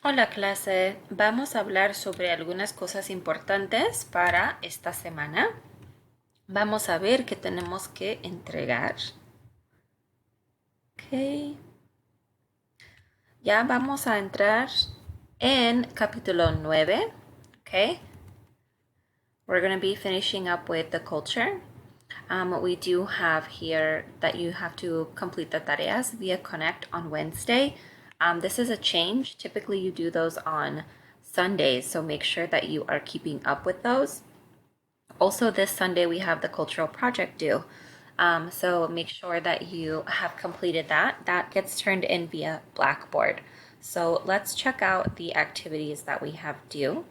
Hola clase, vamos a hablar sobre algunas cosas importantes para esta semana. Vamos a ver qué tenemos que entregar. Ok. Ya vamos a entrar en capítulo 9. Okay. We're going to be finishing up with the culture. We do have here that you have to complete the tareas via Connect on Wednesday. This is a change. Typically, you do those on Sundays, so make sure that you are keeping up with those. Also, this Sunday, we have the cultural project due. So make sure that you have completed that. That gets turned in via Blackboard. So let's check out the activities that we have due.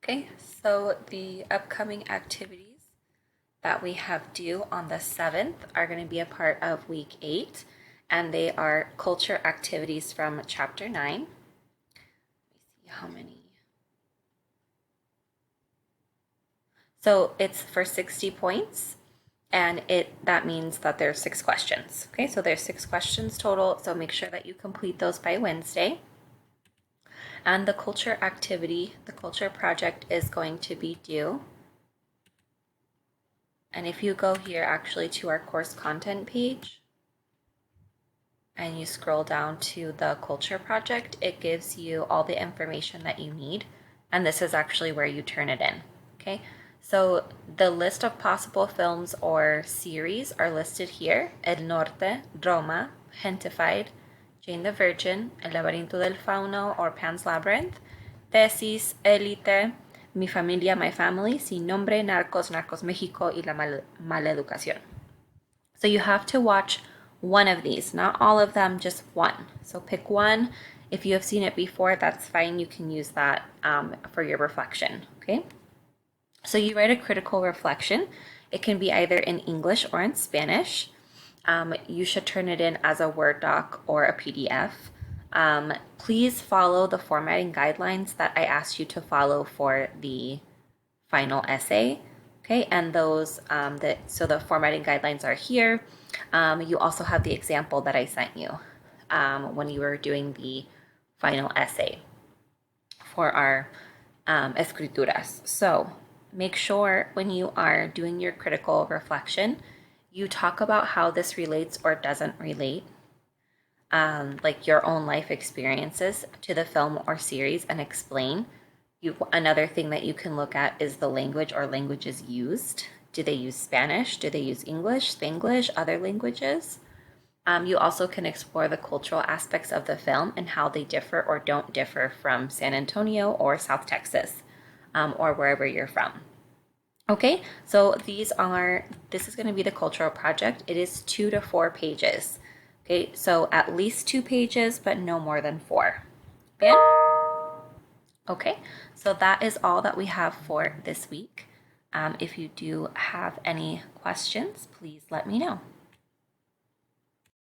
Okay, so the upcoming activities that we have due on the 7th are going to be a part of week 8, and they are culture activities from chapter 9. Let me see how many. So it's for 60 points, and that means that there's 6 questions. Okay, so there's 6 questions total, so make sure that you complete those by Wednesday. And the culture activity, the culture project is going to be due. And if you go here actually to our course content page and you scroll down to the culture project, it gives you all the information that you need. And this is actually where you turn it in. Okay, so the list of possible films or series are listed here: El Norte, Roma, Gentified, Jane the Virgin, El Laberinto del Fauno or Pan's Labyrinth, Tesis, Élite, Mi Familia, My Family, Sin Nombre, Narcos, Narcos México y La Maleducación. So you have to watch one of these, not all of them, just one. So pick one. If you have seen it before, that's fine. You can use that for your reflection, okay? So you write a critical reflection. It can be either in English or in Spanish. You should turn it in as a Word doc or a PDF. Please follow the formatting guidelines that I asked you to follow for the final essay. Okay, and those, so the formatting guidelines are here. You also have the example that I sent you when you were doing the final essay for our escrituras. So make sure when you are doing your critical reflection, you talk about how this relates or doesn't relate, like your own life experiences to the film or series, and explain. Another thing that you can look at is the language or languages used. Do they use Spanish? Do they use English, Spanglish, other languages? You also can explore the cultural aspects of the film and how they differ or don't differ from San Antonio or South Texas, or wherever you're from. Okay, so this is going to be the cultural project. It is 2 to 4 pages. Okay, so at least 2 pages, but no more than 4. Bien? Okay, so that is all that we have for this week. If you do have any questions, please let me know.